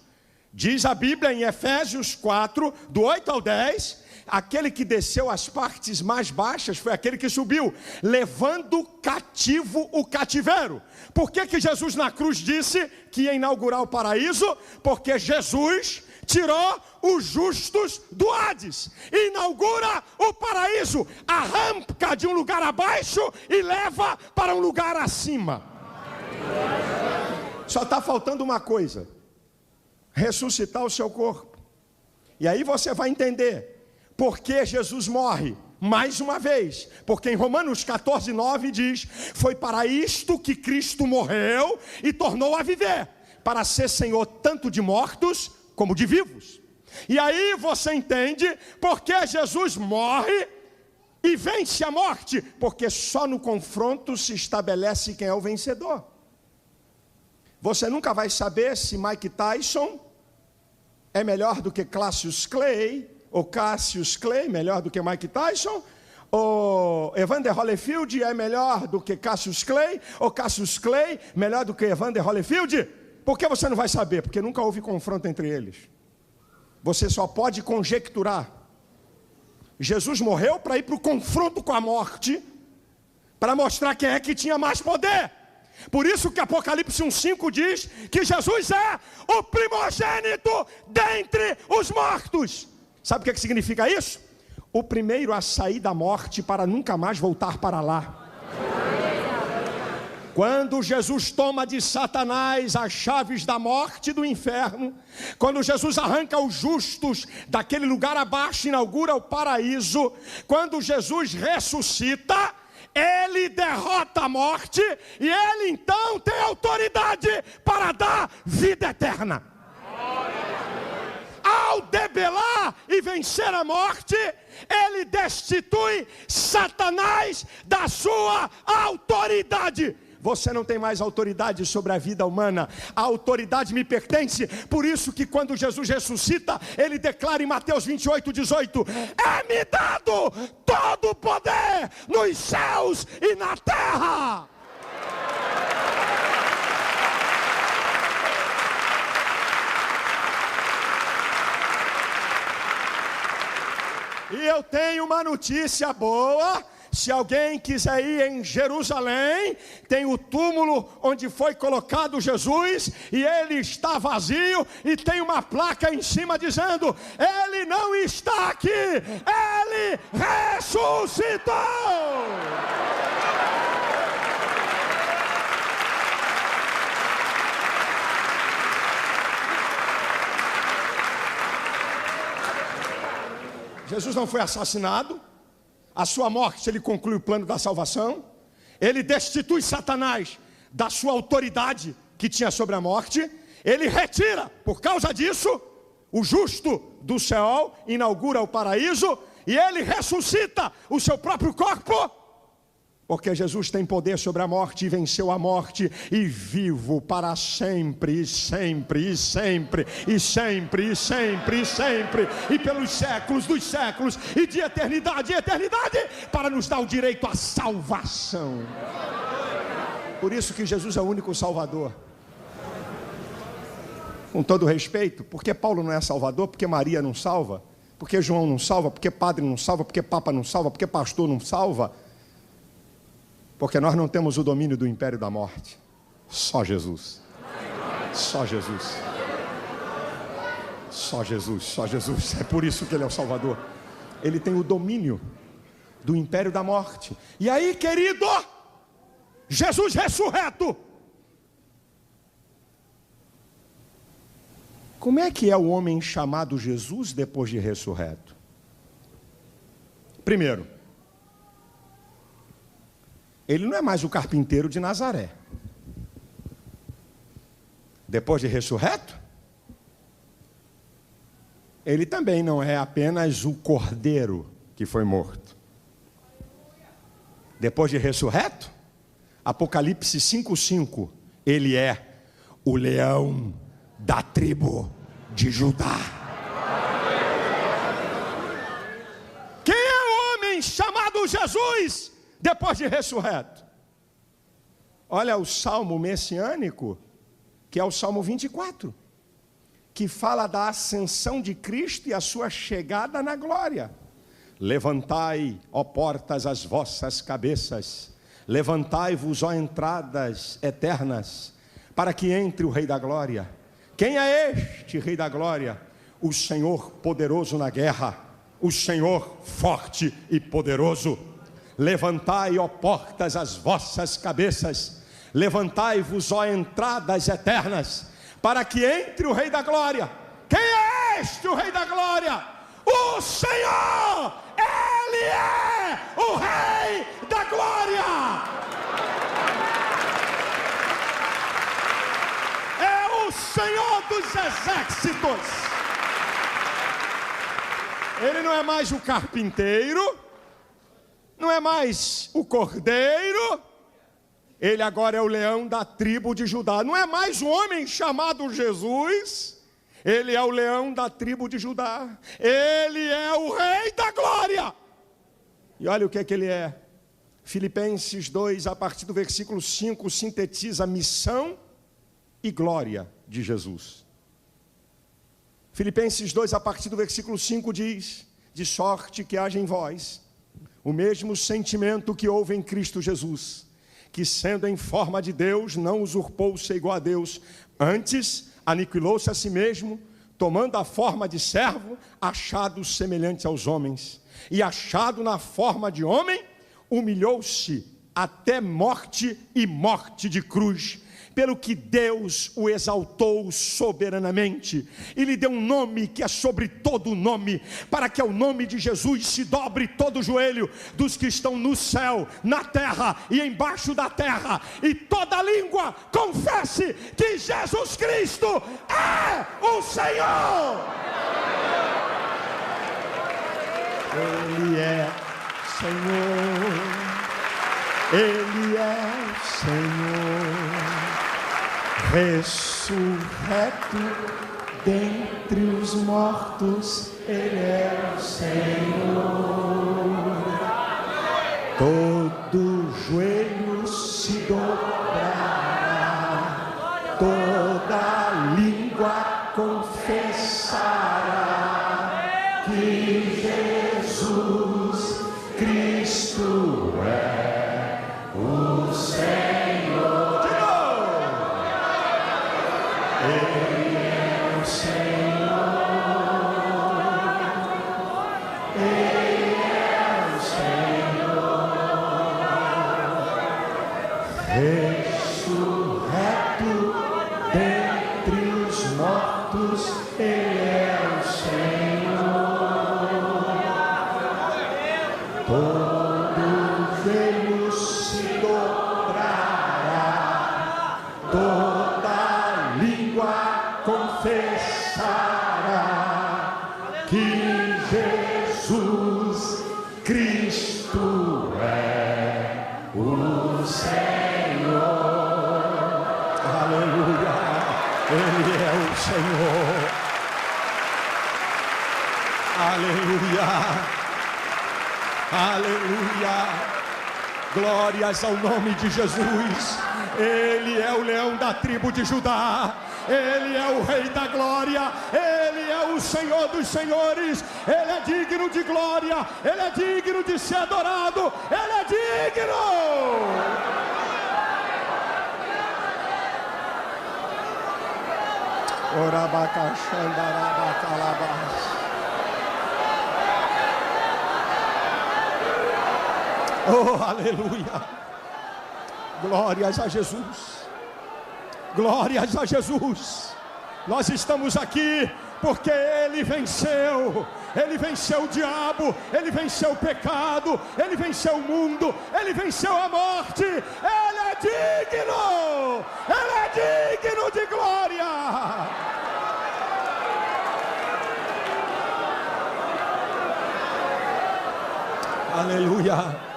Diz a Bíblia em Efésios 4, do 8 ao 10, aquele que desceu às partes mais baixas foi aquele que subiu, levando cativo o cativeiro. Por que Jesus na cruz disse que ia inaugurar o paraíso? Porque Jesus tirou os justos do Hades, inaugura o paraíso, arranca de um lugar abaixo e leva para um lugar acima. Só está faltando uma coisa: ressuscitar o seu corpo. E aí você vai entender por que Jesus morre mais uma vez, porque em Romanos 14, 9 diz: foi para isto que Cristo morreu e tornou a viver, para ser Senhor tanto de mortos como de vivos. E aí você entende porque Jesus morre e vence a morte, porque só no confronto se estabelece quem é o vencedor. Você nunca vai saber se Mike Tyson é melhor do que Cassius Clay, ou Cassius Clay melhor do que Mike Tyson, ou Evander Holyfield é melhor do que Cassius Clay, ou Cassius Clay melhor do que Evander Holyfield. Por que você não vai saber? Porque nunca houve confronto entre eles. Você só pode conjecturar. Jesus morreu para ir para o confronto com a morte, para mostrar quem é que tinha mais poder. Por isso que Apocalipse 1,5 diz que Jesus é o primogênito dentre os mortos. Sabe o que significa isso? O primeiro a sair da morte para nunca mais voltar para lá. Quando Jesus toma de Satanás as chaves da morte e do inferno, quando Jesus arranca os justos daquele lugar abaixo, inaugura o paraíso, quando Jesus ressuscita, ele derrota a morte e ele então tem autoridade para dar vida eterna. Ao debelar e vencer a morte, ele destitui Satanás da sua autoridade. Você não tem mais autoridade sobre a vida humana. A autoridade me pertence. Por isso que quando Jesus ressuscita, ele declara em Mateus 28, 18: é-me dado todo o poder nos céus e na terra. E eu tenho uma notícia boa. Se alguém quiser ir em Jerusalém, tem o túmulo onde foi colocado Jesus, e ele está vazio, e tem uma placa em cima dizendo: ele não está aqui, ele ressuscitou. Jesus não foi assassinado. A sua morte, ele conclui o plano da salvação. Ele destitui Satanás da sua autoridade que tinha sobre a morte. Ele retira, por causa disso, o justo do Seol, inaugura o paraíso. E ele ressuscita o seu próprio corpo. Porque Jesus tem poder sobre a morte e venceu a morte, e vivo para sempre, e sempre, e sempre, e sempre, e sempre, e sempre, e pelos séculos dos séculos, e de eternidade em eternidade, para nos dar o direito à salvação. Por isso que Jesus é o único Salvador. Com todo respeito, porque Paulo não é Salvador, porque Maria não salva, porque João não salva, porque padre não salva, porque papa não salva, porque pastor não salva. Porque nós não temos o domínio do império da morte. Só Jesus. Só Jesus. Só Jesus, só Jesus. É por isso que ele é o Salvador. Ele tem o domínio do império da morte. E aí, querido, Jesus ressurreto. Como é que é o homem chamado Jesus depois de ressurreto? Primeiro, ele não é mais o carpinteiro de Nazaré. Depois de ressurreto, ele também não é apenas o cordeiro que foi morto. Depois de ressurreto, Apocalipse 5:5, ele é o leão da tribo de Judá. Quem é o homem chamado Jesus depois de ressurreto? Olha o salmo messiânico, que é o Salmo 24, que fala da ascensão de Cristo e a sua chegada na glória. Levantai, ó portas, as vossas cabeças, levantai-vos, ó entradas eternas, para que entre o Rei da Glória. Quem é este Rei da Glória? O Senhor poderoso na guerra, o Senhor forte e poderoso. Levantai, ó portas, as vossas cabeças, levantai-vos, ó entradas eternas, para que entre o Rei da Glória. Quem é este o Rei da Glória? O Senhor! Ele é o Rei da Glória! É o Senhor dos exércitos. Ele não é mais o carpinteiro, não é mais o cordeiro, ele agora é o leão da tribo de Judá. Não é mais um homem chamado Jesus, ele é o leão da tribo de Judá. Ele é o Rei da Glória. E olha o que é que ele é. Filipenses 2, a partir do versículo 5, sintetiza a missão e glória de Jesus. Filipenses 2, a partir do versículo 5 diz: de sorte que haja em vós o mesmo sentimento que houve em Cristo Jesus, que sendo em forma de Deus, não usurpou ser igual a Deus, antes aniquilou-se a si mesmo, tomando a forma de servo, achado semelhante aos homens, e achado na forma de homem, humilhou-se até morte e morte de cruz, pelo que Deus o exaltou soberanamente, e lhe deu um nome que é sobre todo nome, para que ao nome de Jesus se dobre todo o joelho dos que estão no céu, na terra e embaixo da terra, e toda língua confesse que Jesus Cristo é o Senhor. Ele é Senhor, Ele é Senhor, ressurreto dentre os mortos, Ele é o Senhor. Todo joelho se dobrará, toda língua confessará que Jesus Cristo é o Senhor. Ele é o Senhor, Ele é todo joelho se dobrará, toda língua confessará que Jesus Cristo é o Senhor. Aleluia, Ele é o Senhor. Aleluia, aleluia, glórias ao nome de Jesus. Ele é o leão da tribo de Judá, Ele é o Rei da glória, Ele é o Senhor dos senhores, Ele é digno de glória, Ele é digno de ser adorado, Ele é digno. Oh, aleluia, glórias a Jesus, glórias a Jesus. Nós estamos aqui porque Ele venceu o diabo, Ele venceu o pecado, Ele venceu o mundo, Ele venceu a morte. Ele é digno de glória. Aleluia.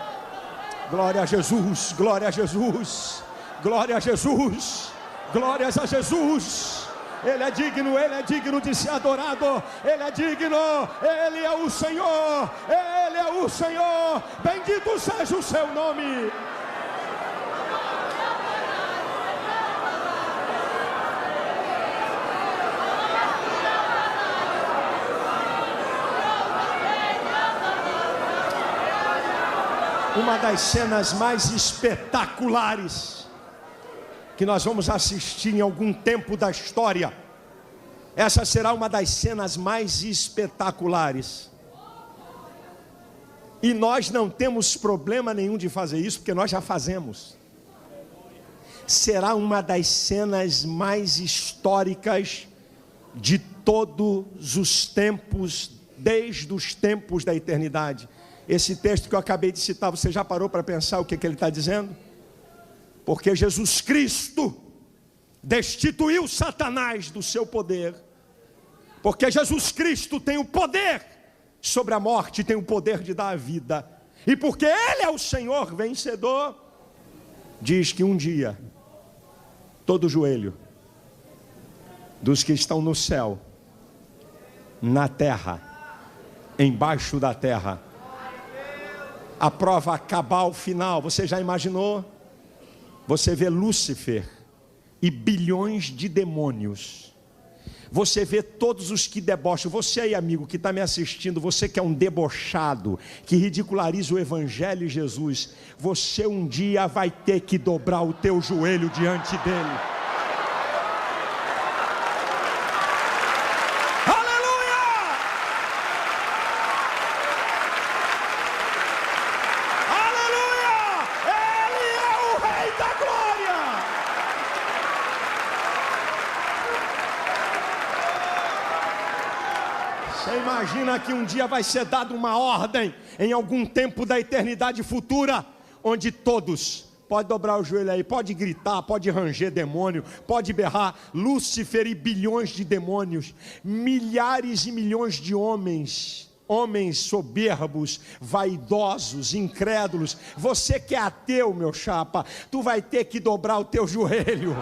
Glória a Jesus, glória a Jesus, glória a Jesus, glórias a Jesus. Ele é digno de ser adorado, Ele é digno, Ele é o Senhor, Ele é o Senhor, bendito seja o seu nome. Uma das cenas mais espetaculares que nós vamos assistir em algum tempo da história. Essa será uma das cenas mais espetaculares. E nós não temos problema nenhum de fazer isso, porque nós já fazemos. Será uma das cenas mais históricas de todos os tempos, desde os tempos da eternidade. Esse texto que eu acabei de citar, você já parou para pensar o que ele está dizendo? Porque Jesus Cristo destituiu Satanás do seu poder, porque Jesus Cristo tem o poder sobre a morte, tem o poder de dar a vida, e porque Ele é o Senhor vencedor, diz que um dia, todo joelho dos que estão no céu, na terra, embaixo da terra, a prova cabal final. Você já imaginou? Você vê Lúcifer e bilhões de demônios. Você vê todos os que debocham. Você aí, amigo, que está me assistindo, você que é um debochado, que ridiculariza o Evangelho e Jesus, você um dia vai ter que dobrar o teu joelho diante dele. Imagina que um dia vai ser dada uma ordem em algum tempo da eternidade futura, onde todos, pode dobrar o joelho aí, pode gritar, pode ranger demônio, pode berrar, Lúcifer e bilhões de demônios, milhares e milhões de homens soberbos, vaidosos, incrédulos. Você que é ateu, meu chapa, tu vai ter que dobrar o teu joelho.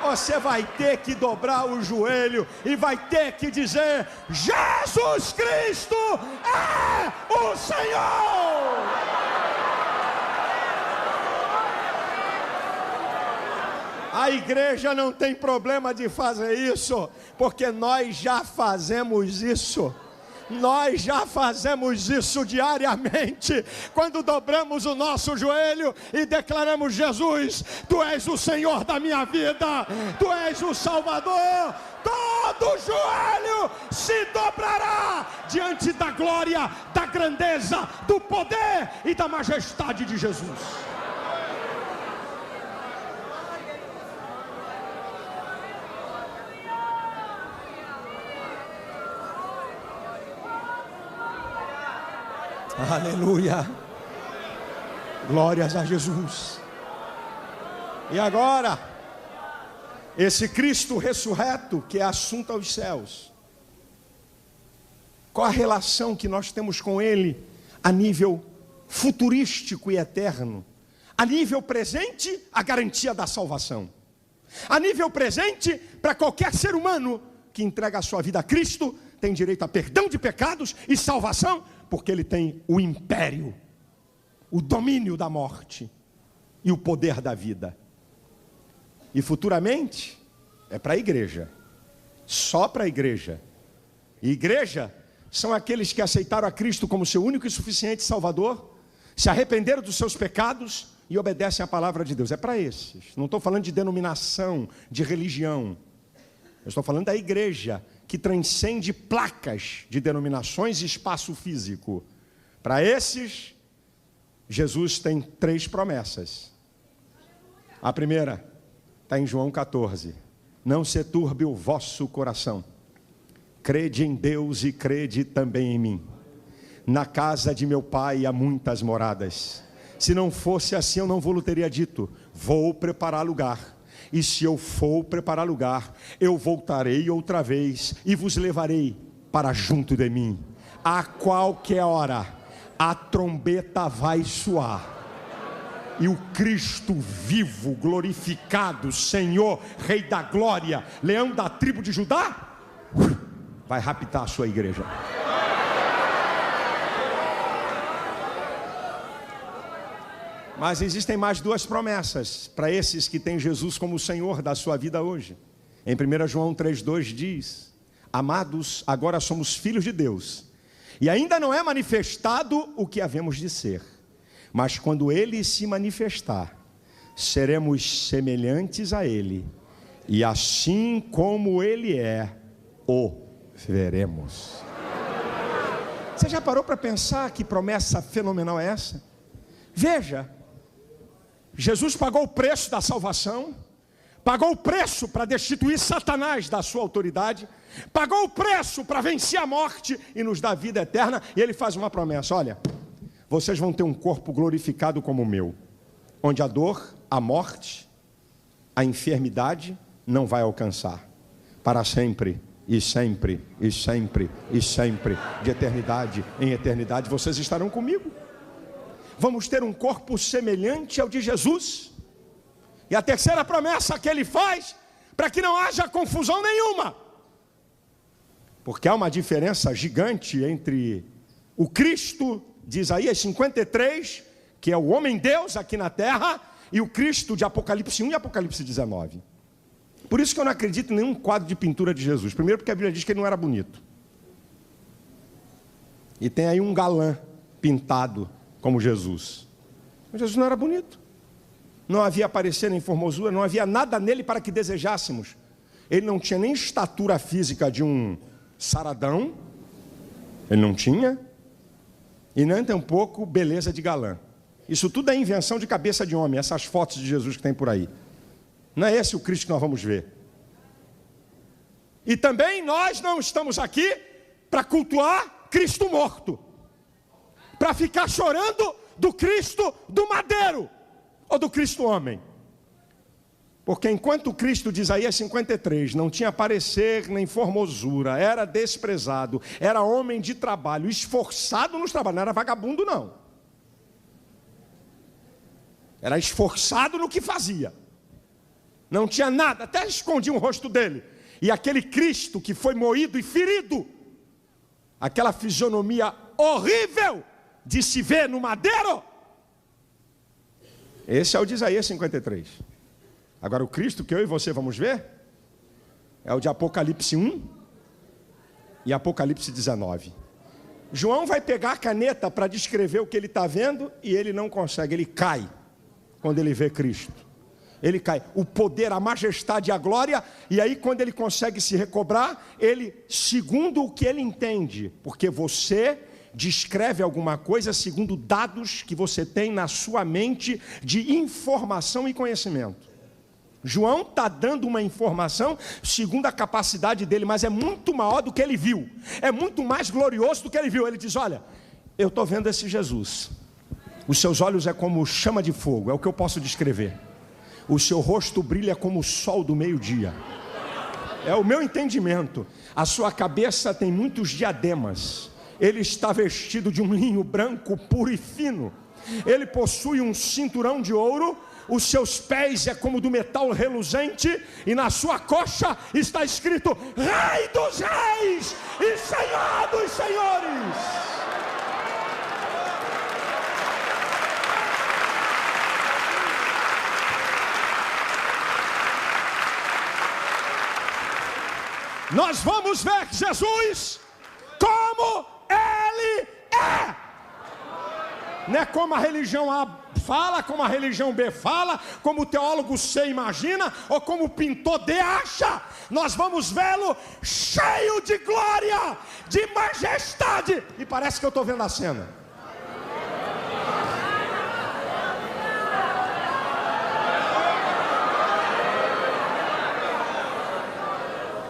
Você vai ter que dobrar o joelho e vai ter que dizer: Jesus Cristo é o Senhor. A igreja não tem problema de fazer isso, porque nós já fazemos isso. Nós já fazemos isso diariamente, quando dobramos o nosso joelho e declaramos: Jesus, Tu és o Senhor da minha vida, Tu és o Salvador. Todo joelho se dobrará diante da glória, da grandeza, do poder e da majestade de Jesus. Aleluia. Glórias a Jesus. E agora, esse Cristo ressurreto que é assunto aos céus, qual a relação que nós temos com Ele a nível futurístico e eterno? A nível presente, a garantia da salvação. A nível presente, para qualquer ser humano que entrega a sua vida a Cristo, tem direito a perdão de pecados e salvação, porque ele tem o império, o domínio da morte e o poder da vida. E futuramente, é para a igreja, só para a igreja. E igreja são aqueles que aceitaram a Cristo como seu único e suficiente Salvador, se arrependeram dos seus pecados e obedecem à palavra de Deus. É para esses. Não estou falando de denominação, de religião. Eu estou falando da igreja, que transcende placas de denominações e espaço físico. Para esses, Jesus tem 3 promessas. A primeira está em João 14. Não se turbe o vosso coração. Crede em Deus e crede também em mim. Na casa de meu pai há muitas moradas. Se não fosse assim, eu não vou teria dito: vou preparar lugar. E se eu for preparar lugar, eu voltarei outra vez e vos levarei para junto de mim. A qualquer hora a trombeta vai soar, e o Cristo vivo, glorificado, Senhor, Rei da glória, Leão da tribo de Judá, vai raptar a sua igreja. Mas existem mais 2 promessas para esses que têm Jesus como o Senhor da sua vida hoje. Em 1 João 3,2 diz: amados, agora somos filhos de Deus, e ainda não é manifestado o que havemos de ser. Mas quando Ele se manifestar, seremos semelhantes a Ele, e assim como Ele é, o veremos. Você já parou para pensar que promessa fenomenal é essa? Veja, Jesus pagou o preço da salvação, pagou o preço para destituir Satanás da sua autoridade, pagou o preço para vencer a morte e nos dar vida eterna. E Ele faz uma promessa: olha, vocês vão ter um corpo glorificado como o meu, onde a dor, a morte, a enfermidade não vai alcançar. Para sempre, e sempre, e sempre, e sempre, de eternidade em eternidade, vocês estarão comigo. Vamos ter um corpo semelhante ao de Jesus. E a terceira promessa que Ele faz, para que não haja confusão nenhuma, porque há uma diferença gigante entre o Cristo de Isaías 53, que é o homem-deus aqui na terra, e o Cristo de Apocalipse 1 e Apocalipse 19. Por isso que eu não acredito em nenhum quadro de pintura de Jesus. Primeiro porque a Bíblia diz que ele não era bonito. E tem aí um galã pintado como Jesus. Mas Jesus não era bonito. Não havia aparecer nem formosura, não havia nada nele para que desejássemos. Ele não tinha nem estatura física de um saradão. Ele não tinha. E nem tampouco beleza de galã. Isso tudo é invenção de cabeça de homem, essas fotos de Jesus que tem por aí. Não é esse o Cristo que nós vamos ver. E também nós não estamos aqui para cultuar Cristo morto, para ficar chorando do Cristo do madeiro, ou do Cristo homem. Porque enquanto o Cristo de Isaías 53 não tinha parecer nem formosura, era desprezado, era homem de trabalho, esforçado nos trabalhos, não era vagabundo não. Era esforçado no que fazia. Não tinha nada, até escondia o rosto dele. E aquele Cristo que foi moído e ferido, aquela fisionomia horrível de se ver no madeiro, esse é o de Isaías 53. Agora o Cristo que eu e você vamos ver é o de Apocalipse 1 e Apocalipse 19. João vai pegar a caneta para descrever o que ele está vendo e ele não consegue, ele cai quando ele vê Cristo. Ele cai, o poder, a majestade e a glória, e aí quando ele consegue se recobrar, ele, segundo o que ele entende, porque você descreve alguma coisa segundo dados que você tem na sua mente de informação e conhecimento. João está dando uma informação segundo a capacidade dele, mas é muito maior do que ele viu, é muito mais glorioso do que ele viu. Ele diz: olha, Eu estou vendo esse Jesus. Os seus olhos é como chama de fogo, é o que eu posso descrever. O seu rosto brilha como o sol do meio-dia. É o meu entendimento. A sua cabeça tem muitos diademas. Ele está vestido de um linho branco puro e fino. Ele possui um cinturão de ouro. Os seus pés é como do metal reluzente. E na sua coxa está escrito: Rei dos reis e Senhor dos senhores. Nós vamos ver Jesus como Ele é. Não é como a religião A fala, como a religião B fala, como o teólogo C imagina, ou como o pintor D acha. Nós vamos vê-lo cheio de glória, de majestade. E parece que eu estou vendo a cena.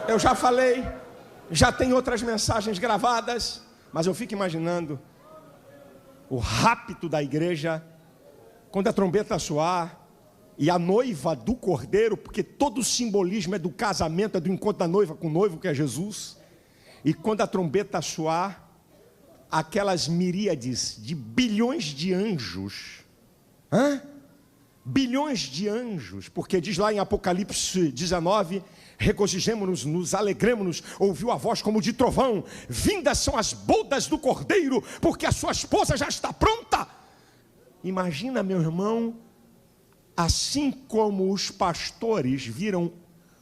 Eu já falei, já tem outras mensagens gravadas, mas eu fico imaginando o rapto da igreja, quando a trombeta soar, e a noiva do cordeiro, porque todo o simbolismo é do casamento, é do encontro da noiva com o noivo, que é Jesus. E quando a trombeta soar, aquelas miríades de bilhões de anjos, bilhões de anjos, porque diz lá em Apocalipse 19, regozijemo-nos, nos alegremos-nos, ouviu a voz como de trovão, vindas são as bodas do cordeiro, porque a sua esposa já está pronta. Imagina, meu irmão, assim como os pastores viram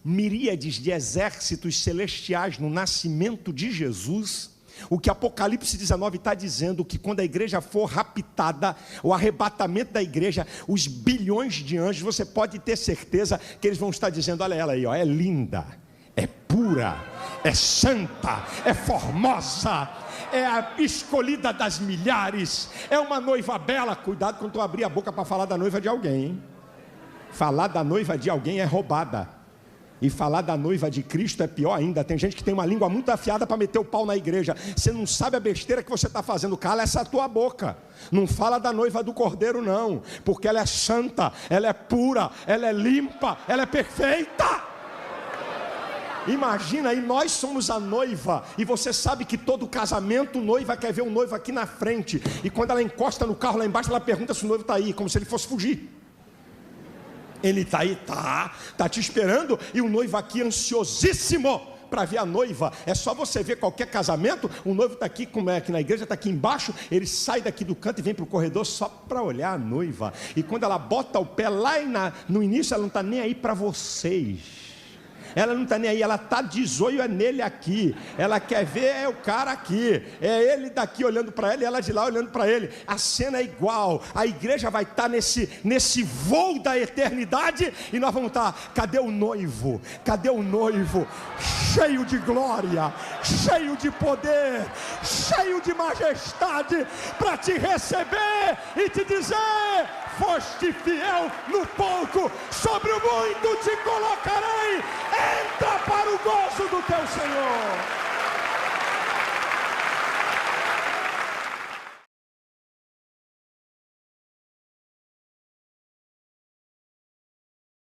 miríades de exércitos celestiais no nascimento de Jesus, o que Apocalipse 19 está dizendo, que quando a igreja for raptada, o arrebatamento da igreja, os bilhões de anjos, você pode ter certeza que eles vão estar dizendo: olha ela aí, ó, é linda, é pura, é santa, é formosa, é a escolhida das milhares, é uma noiva bela. Cuidado quando tu abrir a boca para falar da noiva de alguém, hein? Falar da noiva de alguém é roubada. E falar da noiva de Cristo é pior ainda. Tem gente que tem uma língua muito afiada para meter o pau na igreja. Você não sabe a besteira que você está fazendo. Cala essa tua boca. Não fala da noiva do cordeiro não, porque ela é santa, ela é pura, ela é limpa, ela é perfeita. Imagina, e nós somos a noiva. E você sabe que todo casamento, noiva quer ver o noivo aqui na frente. E quando ela encosta no carro lá embaixo, ela pergunta se o noivo está aí, como se ele fosse fugir. Ele está aí, está te esperando. E o noivo aqui ansiosíssimo para ver a noiva. É só você ver qualquer casamento, o noivo está aqui, como é aqui na igreja, está aqui embaixo. Ele sai daqui do canto e vem para o corredor só para olhar a noiva. E quando ela bota o pé lá no início, ela não está nem aí para vocês. Ela não está nem aí, ela está de zoio é nele aqui. Ela quer ver é o cara aqui. É ele daqui olhando para ela e ela de lá olhando para ele. A cena é igual. A igreja vai estar nesse voo da eternidade. E nós vamos estar, cadê o noivo? Cadê o noivo? Cheio de glória, cheio de poder, cheio de majestade, para te receber e te dizer: foste fiel no pouco, sobre o muito te colocarei. Entra para o gozo do teu Senhor.